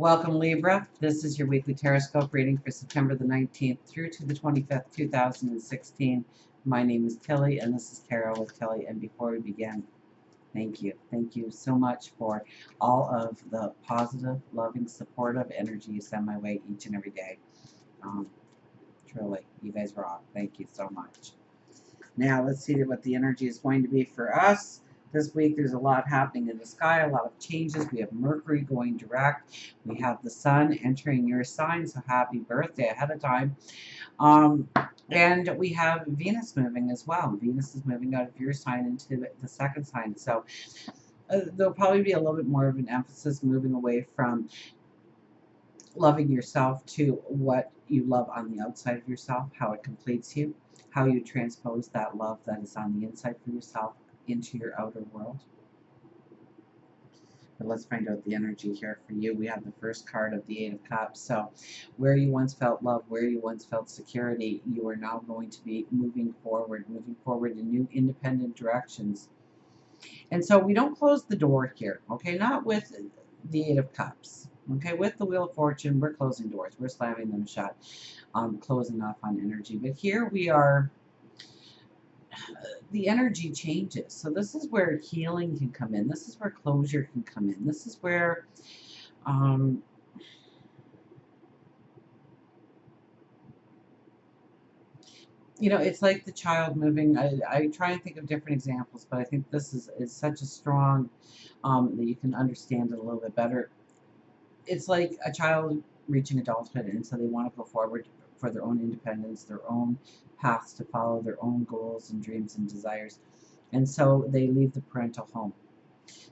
Welcome, Libra. This is your weekly Teroscope reading for September the 19th through to the 25th, 2016. My name is Tilly, and this is Tarot with Tilly. And before we begin, thank you. Thank you so much for all of the positive, loving, supportive energy you send my way each and every day. Truly, you guys rock. Thank you so much. Now, let's see what the energy is going to be for us. This week, there's a lot happening in the sky, a lot of changes. We have Mercury going direct. We have the sun entering your sign, so happy birthday ahead of time. And we have Venus moving as well. Venus is moving out of your sign into the second sign. So there'll probably be a little bit more of an emphasis moving away from loving yourself to what you love on the outside of yourself, how it completes you, how you transpose that love that is on the inside for yourself into your outer world. But let's find out the energy here for you. We have the first card of the Eight of Cups. So where you once felt love, where you once felt security, you are now going to be moving forward in new independent directions. And so we don't close the door here, okay? Not with the Eight of Cups. Okay, with the Wheel of Fortune, we're closing doors. We're slamming them shut, closing off on energy. But here we are, the energy changes. So this is where healing can come in. This is where closure can come in. This is where, it's like the child moving. I try and think of different examples, but I think this is such a strong, that you can understand it a little bit better. It's like a child reaching adulthood, and so they want to go forward for their own independence, their own paths to follow, their own goals and dreams and desires. And so they leave the parental home.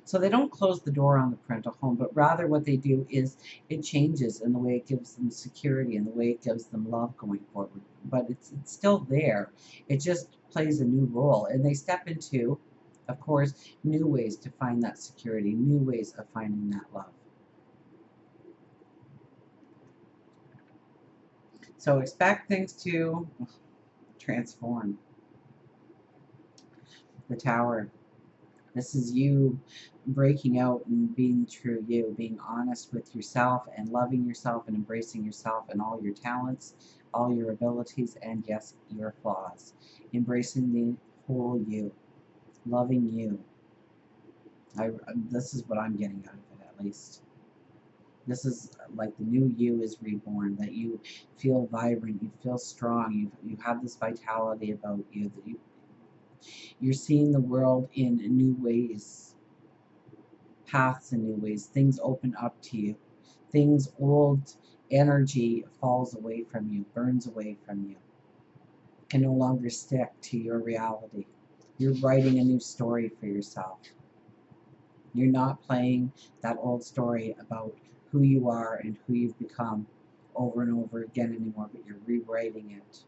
So they don't close the door on the parental home, but rather what they do is it changes in the way it gives them security and the way it gives them love going forward. But it's still there. It just plays a new role. And they step into, of course, new ways to find that security, new ways of finding that love. So expect things to transform. The Tower. This is you breaking out and being true you, being honest with yourself and loving yourself and embracing yourself and all your talents, all your abilities, and yes, your flaws. Embracing the whole you, loving you. This is what I'm getting out of it, at least. This is like the new you is reborn, that you feel vibrant, you feel strong, you have this vitality about you, that you're seeing the world in new ways, paths in new ways. Things open up to you. Things, old energy falls away from you, burns away from you, can no longer stick to your reality. You're writing a new story for yourself. You're not playing that old story about who you are and who you've become over and over again anymore, but you're rewriting it.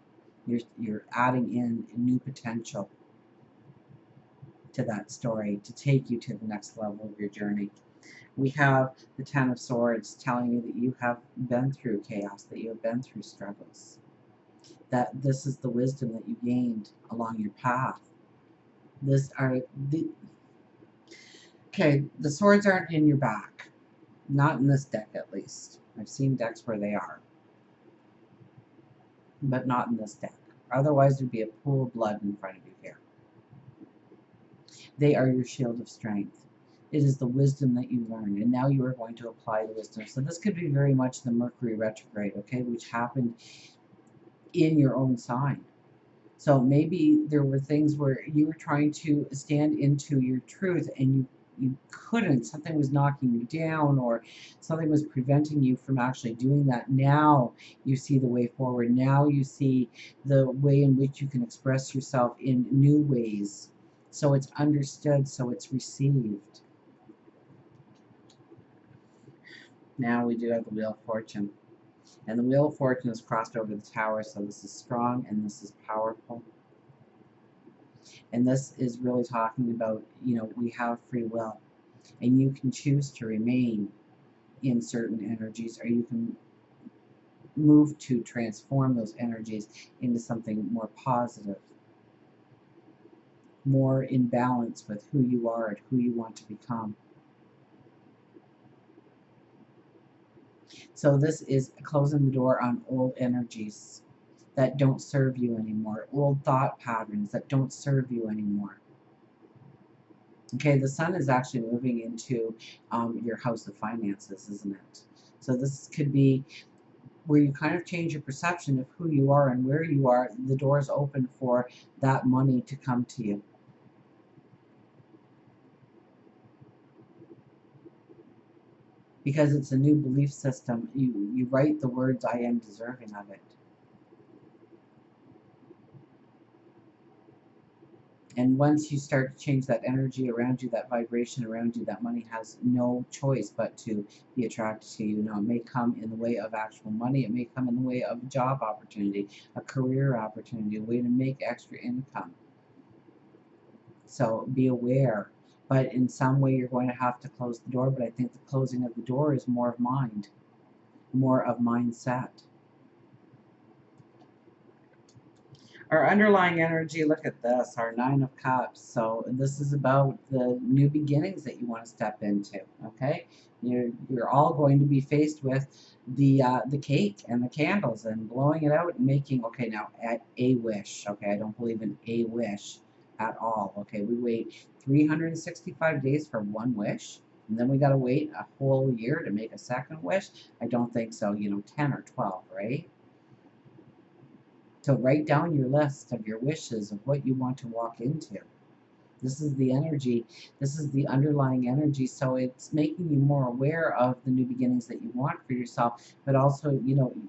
You're adding in new potential to that story to take you to the next level of your journey. We have the Ten of Swords telling you that you have been through chaos, that you have been through struggles, that this is the wisdom that you gained along your path. Okay, the swords aren't in your back. Not in this deck, at least. I've seen decks where they are, but not in this deck. Otherwise, there'd be a pool of blood in front of you here. They are your shield of strength. It is the wisdom that you learned, and now you are going to apply the wisdom. So this could be very much the Mercury retrograde, okay, which happened in your own sign. So maybe there were things where you were trying to stand into your truth and you couldn't. Something was knocking you down, or something was preventing you from actually doing that. Now you see the way forward. Now you see the way in which you can express yourself in new ways. So it's understood, so it's received. Now we do have the Wheel of Fortune. And the Wheel of Fortune is crossed over the Tower, so this is strong and this is powerful. And this is really talking about, we have free will. And you can choose to remain in certain energies, or you can move to transform those energies into something more positive, more in balance with who you are and who you want to become. So this is closing the door on old energies that don't serve you anymore, old thought patterns that don't serve you anymore. Okay, the sun is actually moving into your house of finances, isn't it? So this could be where you kind of change your perception of who you are and where you are. The door is open for that money to come to you. Because it's a new belief system. You write the words, I am deserving of it. And once you start to change that energy around you, that vibration around you, that money has no choice but to be attracted to you. Now, it may come in the way of actual money. It may come in the way of a job opportunity, a career opportunity, a way to make extra income. So be aware. But in some way, you're going to have to close the door. But I think the closing of the door is more of mind, more of mindset. Our underlying energy, look at this, our Nine of Cups. So this is about the new beginnings that you want to step into, okay? You're all going to be faced with the cake and the candles and blowing it out and making, okay, now at a wish, okay? I don't believe in a wish at all, okay? We wait 365 days for one wish, and then we got to wait a whole year to make a second wish. I don't think so, 10 or 12, right? So write down your list of your wishes of what you want to walk into. This is the energy. This is the underlying energy. So it's making you more aware of the new beginnings that you want for yourself, but also,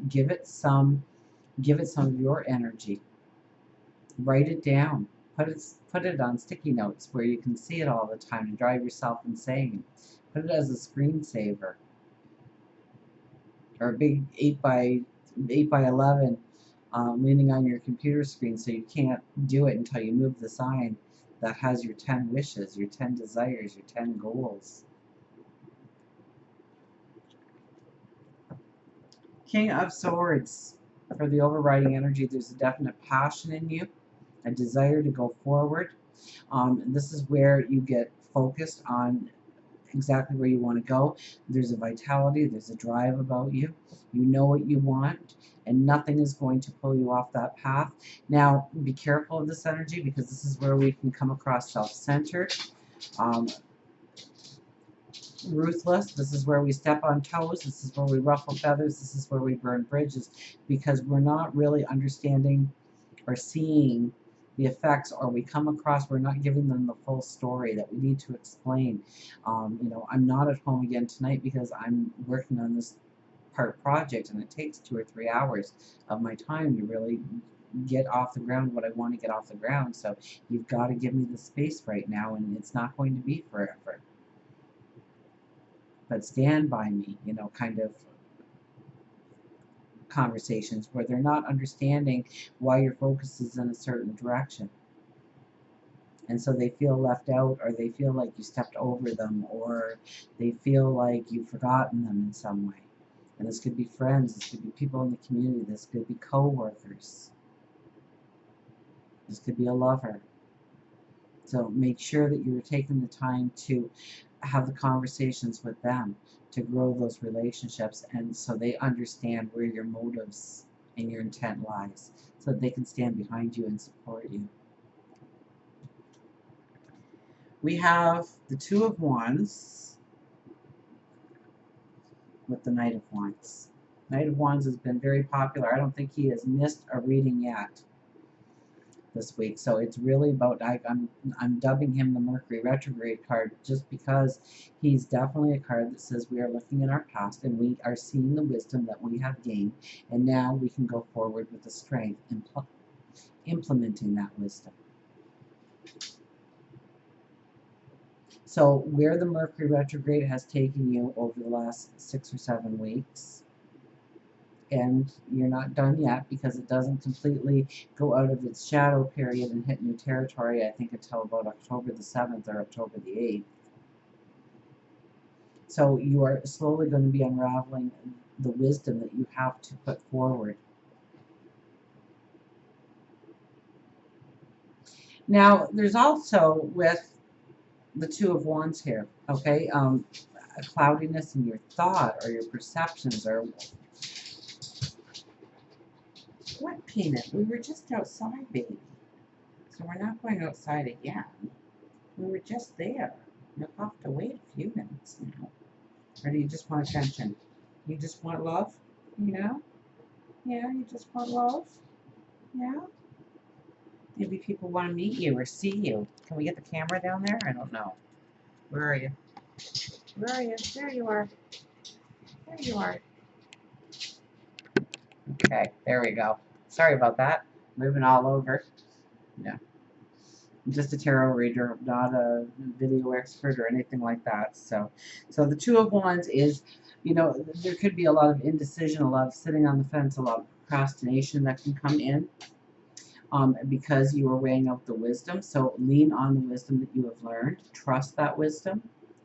give it some of your energy. Write it down. Put it on sticky notes where you can see it all the time and drive yourself insane. Put it as a screensaver or a big 8 by 11 leaning on your computer screen so you can't do it until you move the sign that has your 10 wishes, your 10 desires, your 10 goals. King of Swords. For the overriding energy, there's a definite passion in you, a desire to go forward. This is where you get focused on exactly where you want to go. There's a vitality, there's a drive about you. You know what you want, and nothing is going to pull you off that path. Now, be careful of this energy because this is where we can come across self-centered, um, ruthless. This is where we step on toes. This is where we ruffle feathers. This is where we burn bridges because we're not really understanding or seeing the effects, or we come across, we're not giving them the full story that we need to explain. I'm not at home again tonight because I'm working on this project and it takes 2 or 3 hours of my time to really get off the ground what I want to get off the ground. So you've got to give me the space right now, and it's not going to be forever. But stand by me, kind of conversations where they're not understanding why your focus is in a certain direction. And so they feel left out, or they feel like you stepped over them, or they feel like you've forgotten them in some way. And this could be friends, this could be people in the community, this could be co-workers, this could be a lover. So make sure that you're taking the time to have the conversations with them to grow those relationships, and so they understand where your motives and your intent lies, so that they can stand behind you and support you. We have the Two of Wands with the Knight of Wands. Knight of Wands has been very popular. I don't think he has missed a reading yet this week. So it's really about, I'm dubbing him the Mercury retrograde card just because he's definitely a card that says we are looking in our past and we are seeing the wisdom that we have gained, and now we can go forward with the strength in implementing that wisdom. So where the Mercury retrograde has taken you over the last 6 or 7 weeks, and you're not done yet because it doesn't completely go out of its shadow period and hit new territory, I think, until about October the 7th or October the 8th. So you are slowly going to be unraveling the wisdom that you have to put forward. Now, there's also with the Two of Wands here, okay? a cloudiness in your thought or your perceptions or what, Peanut? We were just outside, baby. So we're not going outside again. We were just there. You'll have to wait a few minutes now. Or do you just want attention? You just want love? Yeah? Yeah, you just want love? Yeah? Maybe people want to meet you or see you. Can we get the camera down there? I don't know. Where are you? Where are you? There you are. There you are. Okay, there we go. Sorry about that. Moving all over. Yeah. I'm just a tarot reader, not a video expert or anything like that. So the Two of Wands is, you know, there could be a lot of indecision, a lot of sitting on the fence, a lot of procrastination that can come in. Because you are weighing out the wisdom. So lean on the wisdom that you have learned. Trust that wisdom.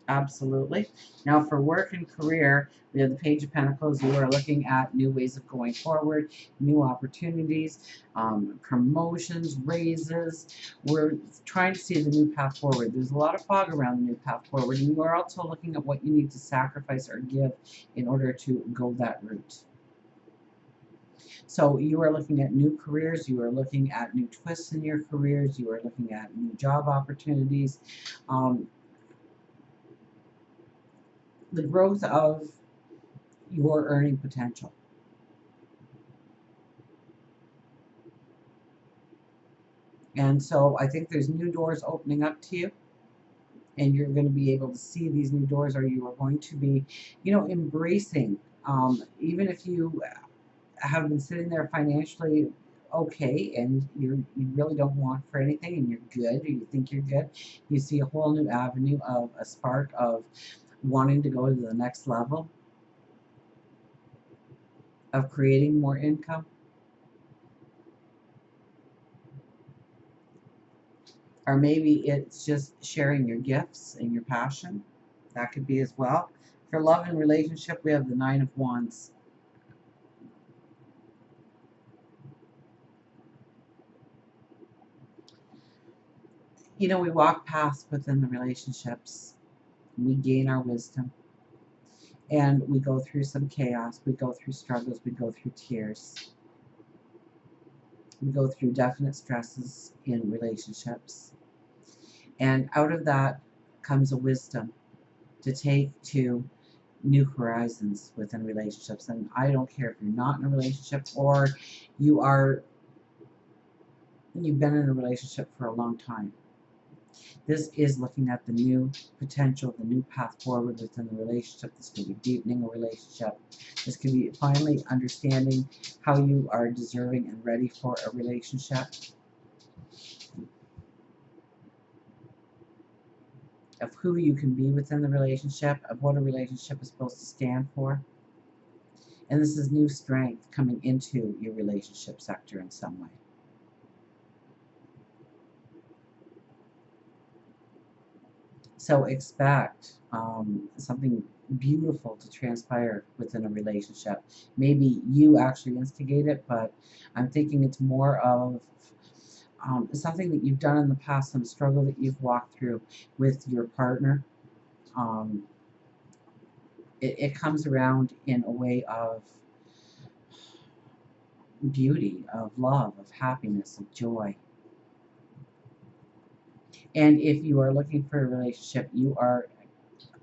Absolutely. Now for work and career, we have the Page of Pentacles. You are looking at new ways of going forward, new opportunities, promotions, raises. We're trying to see the new path forward. There's a lot of fog around the new path forward, and you are also looking at what you need to sacrifice or give in order to go that route. So you are looking at new careers, you are looking at new twists in your careers, you are looking at new job opportunities, the growth of your earning potential. And so I think there's new doors opening up to you, and you're going to be able to see these new doors, or you are going to be, you know, embracing, even if you have been sitting there financially okay and you really don't want for anything and you're good or you think you're good, you see a whole new avenue of a spark of wanting to go to the next level of creating more income. Or maybe it's just sharing your gifts and your passion. That could be as well. For love and relationship, we have the Nine of Wands. You know, we walk paths within the relationships. We gain our wisdom. And we go through some chaos. We go through struggles. We go through tears. We go through definite stresses in relationships. And out of that comes a wisdom to take to new horizons within relationships. And I don't care if you're not in a relationship or you've been in a relationship for a long time. This is looking at the new potential, the new path forward within the relationship. This could be deepening a relationship. This could be finally understanding how you are deserving and ready for a relationship. Of who you can be within the relationship, of what a relationship is supposed to stand for. And this is new strength coming into your relationship sector in some way. So expect something beautiful to transpire within a relationship. Maybe you actually instigate it, but I'm thinking it's more of something that you've done in the past, some struggle that you've walked through with your partner. It comes around in a way of beauty, of love, of happiness, of joy. And if you are looking for a relationship, you are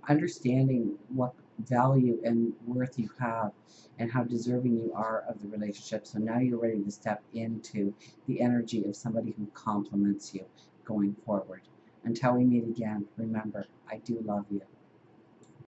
understanding what value and worth you have and how deserving you are of the relationship. So now you're ready to step into the energy of somebody who compliments you going forward. Until we meet again, remember, I do love you.